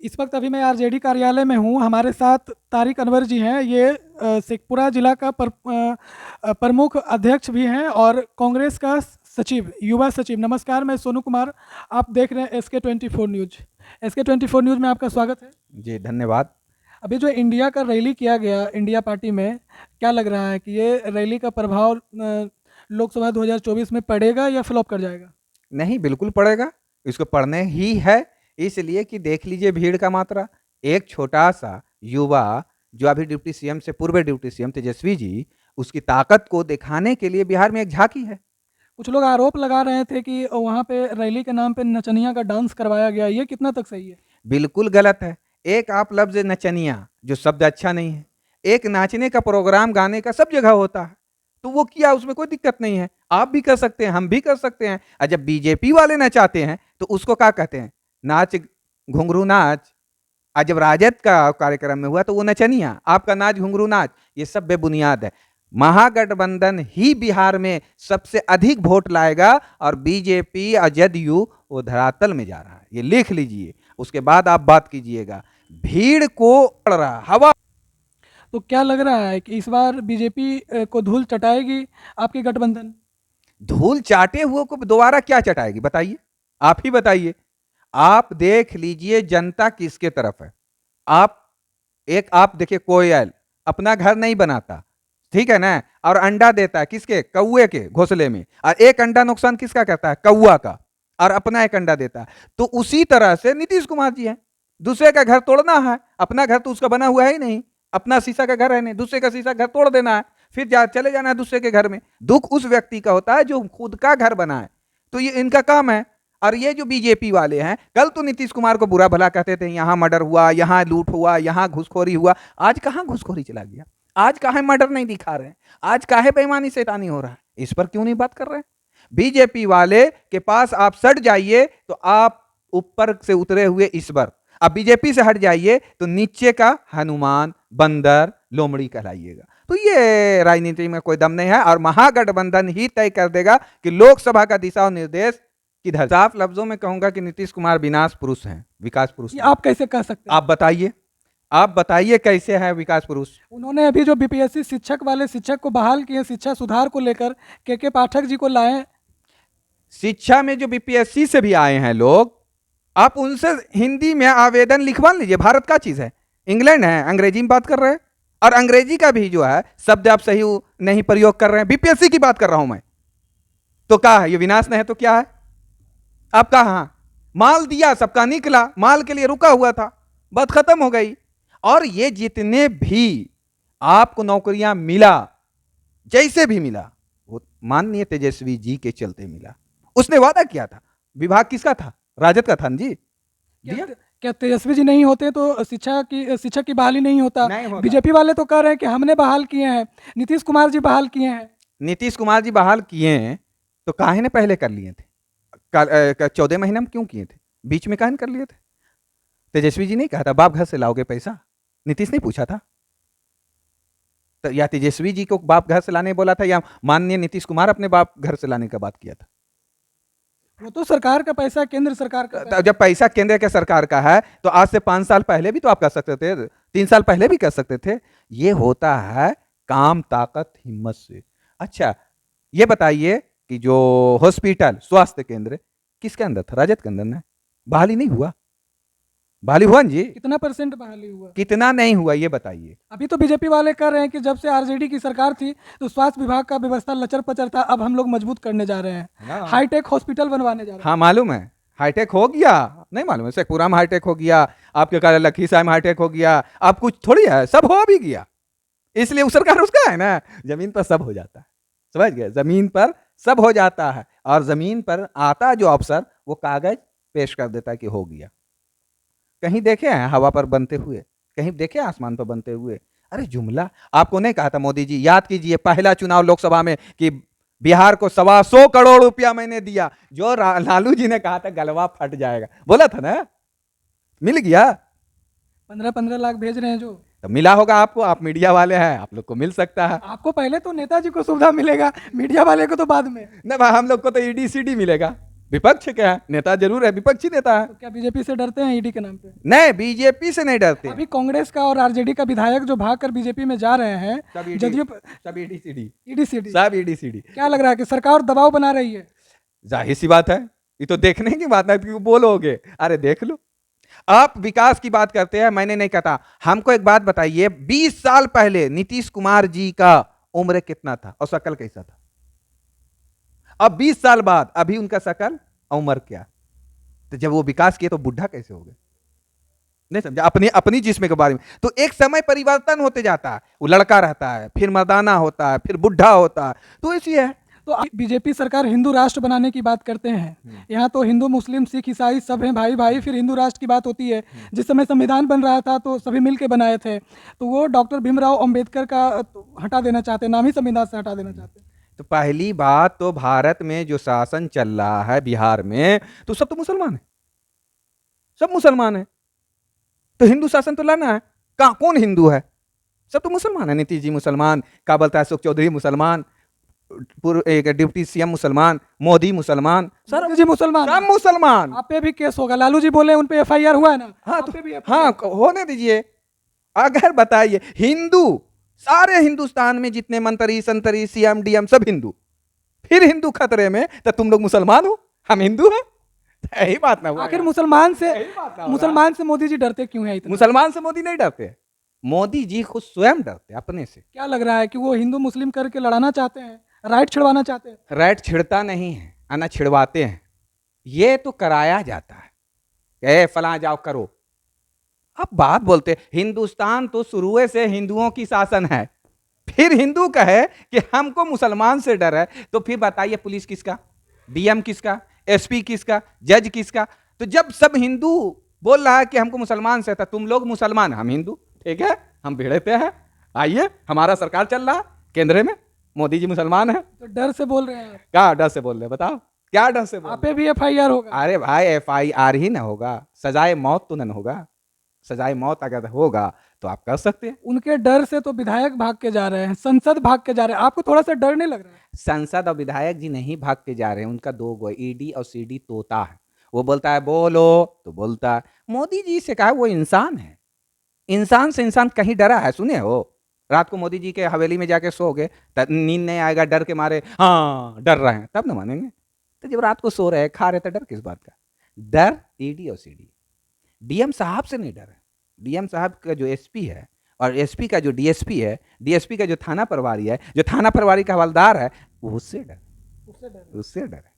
इस वक्त अभी मैं आरजेडी कार्यालय में हूँ। हमारे साथ तारिक अनवर जी हैं। ये शेखपुरा जिला का प्रमुख अध्यक्ष भी हैं और कांग्रेस का सचिव, युवा सचिव। नमस्कार, मैं सोनू कुमार। आप देख रहे हैं SK24 न्यूज। SK24 न्यूज में आपका स्वागत है। जी धन्यवाद। अभी जो इंडिया का रैली किया गया इंडिया पार्टी में, क्या लग रहा है कि ये रैली का प्रभाव लोकसभा 2024 में पड़ेगा या फ्लॉप कर जाएगा? नहीं, बिल्कुल पड़ेगा। इसको पढ़ने ही है, इसलिए कि देख लीजिए भीड़ का मात्रा। एक छोटा सा युवा जो अभी डिप्टी सीएम से, पूर्व डिप्टी सीएम तेजस्वी जी, उसकी ताकत को दिखाने के लिए बिहार में एक झांकी है। कुछ लोग आरोप लगा रहे थे कि वहाँ पे रैली के नाम पे नचनिया का डांस करवाया गया। ये कितना तक सही है? बिल्कुल गलत है। एक आप लफ्ज नचनिया, जो शब्द अच्छा नहीं है। एक नाचने का प्रोग्राम गाने का सब जगह होता है, तो वो किया, उसमें कोई दिक्कत नहीं है। आप भी कर सकते हैं, हम भी कर सकते हैं। और जब बीजेपी वाले नचाते हैं तो उसको क्या कहते हैं? नाच, घुंघरू नाच। आज जब राजद का कार्यक्रम में हुआ तो वो नचनिया, आपका नाच घुंघरू नाच, ये सब बेबुनियाद है। महागठबंधन ही बिहार में सबसे अधिक वोट लाएगा और बीजेपी और जदयू वो धरातल में जा रहा है, ये लिख लीजिए। उसके बाद आप बात कीजिएगा। भीड़ को पड़ रहा हवा। तो क्या लग रहा है कि इस बार बीजेपी को धूल चटाएगी आपकी गठबंधन? धूल चाटे हुए को दोबारा क्या चटाएगी बताइए, आप ही बताइए। आप देख लीजिए जनता किसके तरफ है। आप देखिए, कोयल अपना घर नहीं बनाता, ठीक है ना, और अंडा देता है किसके? कौए के घोंसले में। और एक अंडा नुकसान किसका करता है? कौआ का। और अपना एक अंडा देता है। तो उसी तरह से नीतीश कुमार जी है। दूसरे का घर तोड़ना है, अपना घर तो उसका बना हुआ है ही नहीं, अपना शीशा का घर है नहीं, दूसरे का शीशा घर तोड़ देना है, फिर चले जाना है दूसरे के घर में। दुख उस व्यक्ति का होता है जो खुद का घर बनाए। तो ये इनका काम है। और ये जो बीजेपी वाले हैं, कल तो नीतीश कुमार को बुरा भला कहते थे, यहां मर्डर हुआ, यहां लूट हुआ, यहां घुसखोरी हुआ। आज कहां घुसखोरी चला गया? आज काहे मर्डर नहीं दिखा रहे हैं? आज काहे बेईमानी शैतानी हो रहा है? इस पर क्यों नहीं बात कर रहे हैं? बीजेपी वाले के पास आप सट जाइए तो आप ऊपर से उतरे हुए ईश्वर, अब बीजेपी से हट जाइए तो नीचे का हनुमान, बंदर, लोमड़ी कहलाइएगा। तो ये राजनीति में कोई दम नहीं है और महागठबंधन ही तय कर देगा कि लोकसभा का दिशा और निर्देश किधर। साफ लफ्जों में कहूंगा कि नीतीश कुमार विनाश पुरुष हैं, विकास पुरुष ये नहीं। आप कैसे कह सकते हैं? आप बताइए, आप बताइए कैसे है विकास पुरुष? उन्होंने अभी जो बीपीएससी शिक्षक वाले शिक्षक को बहाल किए, शिक्षा सुधार को लेकर के पाठक जी को लाए। शिक्षा में जो बीपीएससी से भी आए हैं लोग, आप उनसे हिंदी में आवेदन लिखवा लीजिए। भारत का चीज है, इंग्लैंड है, अंग्रेजी में बात कर रहे हैं। और अंग्रेजी का भी जो है शब्द आप सही नहीं प्रयोग कर रहे हैं। बीपीएससी की बात कर रहा हूं मैं। तो क्या है ये? विनाश नहीं है तो क्या है? आप कहा माल दिया, सबका निकला, माल के लिए रुका हुआ था, बात खत्म हो गई। और ये जितने भी आपको नौकरियां मिला, जैसे भी मिला, वो माननीय तेजस्वी जी के चलते मिला। उसने वादा किया था। विभाग किसका था? राजद का था जी। दिया। क्या तेजस्वी जी नहीं होते तो शिक्षक की बहाली नहीं होता? नहीं होता। बीजेपी वाले तो कह रहे हैं कि हमने बहाल किए हैं, नीतीश कुमार जी बहाल किए हैं। नीतीश कुमार जी बहाल किए हैं तो काहे ने पहले कर लिए थे? 14 महीने में क्यों किए थे? बीच में काहे कर लिए थे? तेजस्वी जी नहीं कहा था बाप घर से लाओगे पैसा? नीतीश नहीं पूछा था? तो या तेजस्वी जी को बाप घर से लाने बोला था या माननीय नीतीश कुमार अपने बाप घर से लाने का बात किया था? वो तो सरकार का पैसा, केंद्र सरकार का पैसा। जब पैसा केंद्र के सरकार का है तो आज से 5 साल पहले भी तो आप कर सकते थे, 3 साल पहले भी कर सकते थे। ये होता है काम, ताकत, हिम्मत से। अच्छा, ये बताइए कि जो हॉस्पिटल, स्वास्थ्य केंद्र किसके अंदर था? राजद के अंदर ना? बहाली नहीं हुआ? बहाली हुआ जी? कितना % बहाली हुआ? कितना नहीं हुआ ये बताइए। अभी तो बीजेपी वाले कह रहे हैं कि जब से आरजेडी की सरकार थी तो स्वास्थ्य विभाग का व्यवस्था लचर पचर था, अब हम लोग मजबूत करने जा रहे हैं, हाईटेक हॉस्पिटल बनवाने जा रहे हैं। हाँ मालूम है, हाईटेक हो गया। नहीं मालूम है? शेखपुरा में हाईटेक हो गया, आपके कहा लखीसराय में हाईटेक हो गया। अब कुछ थोड़ी है, सब हो भी गया। इसलिए उस सरकार उसका है ना, जमीन पर सब हो जाता है। समझ गए? जमीन पर सब हो जाता है और जमीन पर आता जो अफसर वो कागज पेश कर देता है कि हो गया। कहीं देखे हैं हवा पर बनते हुए? कहीं देखे आसमान पर बनते हुए? अरे जुमला आपको नहीं कहा था मोदी जी? याद कीजिए पहला चुनाव लोकसभा में कि बिहार को 125 करोड़ रुपया मैंने दिया। जो लालू जी ने कहा था गलवा फट जाएगा, बोला था ना, मिल गया। 15-15 लाख भेज रहे हैं जो। तो मिला होगा आपको, आप मीडिया वाले हैं, आप लोग को मिल सकता है। आपको पहले तो नेताजी को सुविधा मिलेगा, मीडिया वाले को तो बाद में। नहीं, हम लोग को तो ईडी सीडी मिलेगा। विपक्ष क्या है, नेता जरूर है, विपक्षी नेता है। तो क्या बीजेपी से डरते हैं ईडी के नाम पे? नहीं, बीजेपी से नहीं डरते। अभी कांग्रेस का और आरजेडी का विधायक जो भागकर बीजेपी में जा रहे हैं, सब ईडी, जदयू सब ईडी सीडी, ईडी सीडी, सब ईडी सीडी। क्या लग रहा है कि सरकार दबाव बना रही है? जाहिर सी बात है, ये तो देखने की बात है, क्यों बोलोगे, अरे देख लो। आप विकास की बात करते हैं, मैंने नहीं कहता। हमको एक बात बताइए, 20 साल पहले नीतीश कुमार जी का उम्र कितना था और शकल कैसा था? अब 20 साल बाद अभी उनका शकल उम्र क्या? तो जब वो विकास किए तो बुढ़ा कैसे हो गए? नहीं समझा? अपनी अपनी जिस्म के बारे में तो एक समय परिवर्तन होते जाता है, वो लड़का रहता है, फिर मर्दाना होता है, फिर बुढ़ा होता है, तो ऐसी है। तो बीजेपी सरकार हिंदू राष्ट्र बनाने की बात करते हैं, यहाँ तो हिंदू मुस्लिम सिख ईसाई सब हैं भाई भाई, फिर हिंदू राष्ट्र की बात होती है। जिस समय संविधान बन रहा था तो सभी मिलके बनाए थे, तो वो डॉक्टर भीमराव अंबेडकर का हटा देना चाहते हैं, नाम ही संविधान से हटा देना चाहते हैं। तो पहली बात तो भारत में जो शासन चल रहा है बिहार में, तो सब तो मुसलमान है, सब मुसलमान है, तो हिंदू शासन तो लाना है। कहां कौन हिंदू है? सब तो मुसलमान है। नीतीश जी मुसलमान, क्या बोलता है अशोक चौधरी मुसलमान, पूर्व एक डिप्टी सीएम मुसलमान, मोदी मुसलमान, सर जी मुसलमान, सब मुसलमान। आप पे भी केस होगा, लालू जी बोले उन पे एफआईआर हुआ है ना? हाँ आप तो पे भी हाँ, होने दीजिए। अगर बताइए, हिंदू सारे हिंदुस्तान में जितने मंत्री संतरी सीएम डीएम सब हिंदू, फिर हिंदू खतरे में, तो तुम लोग मुसलमान हो, हम हिंदू हैं? यही बात ना हुआ। आखिर मुसलमान से मुसलमान मोदी जी डरते क्यों है इतना? मुसलमान से मोदी नहीं डरते, मोदी जी खुद स्वयं डरते अपने से। क्या लग रहा है कि वो हिंदू मुस्लिम करके लड़ाना चाहते हैं, राइट छिड़वाना चाहते हैं? राइट छिड़ता नहीं है, आना छिड़वाते हैं। ये तो कराया जाता है, ए फला जाओ करो। अब बात बोलते, हिंदुस्तान तो शुरू से हिंदुओं की शासन है, फिर हिंदू कहे कि हमको मुसलमान से डर है, तो फिर बताइए पुलिस किसका, डीएम किसका, एसपी किसका, जज किसका? तो जब सब हिंदू बोल रहा है कि हमको मुसलमान से था, तुम लोग मुसलमान, हम हिंदू, ठीक है, हम भिड़े पे हैं, आइए, हमारा सरकार चल रहा है केंद्र में, मोदी जी मुसलमान है, तो डर से बोल रहे हैं आप? क्या डर से बोल रहे, बताओ क्या डर से बोल आप पे भी एफआईआर होगा? अरे भाई एफआईआर ही ना होगा, सजाए मौत तो नहीं होगा। सजाए मौत अगर होगा तो आप कर सकते हैं। उनके डर से तो विधायक भाग के जा रहे हैं, संसद भाग के जा रहे हैं, आपको थोड़ा सा डर नहीं लग रहा है? संसद और विधायक जी नहीं भाग के जा रहे हैं, उनका दो गो ईडी और सीडी तोता है, वो बोलता है बोलो तो बोलता है। मोदी जी से कहा, वो इंसान है, इंसान से इंसान कहीं डरा है? सुने हो रात को मोदी जी के हवेली में जाके सो गए, नींद नहीं आएगा डर के मारे, हाँ डर रहे हैं, तब ना मानेंगे। तो जब रात को सो रहे खा रहे, तो डर किस बात का? डर ईडी और सीडी। डीएम साहब से नहीं डर है, डीएम साहब का जो एसपी है और एसपी का जो डीएसपी है, डीएसपी का जो थाना प्रभारी है, जो थाना प्रभारी का हवलदार है, उससे डर, उससे डर है।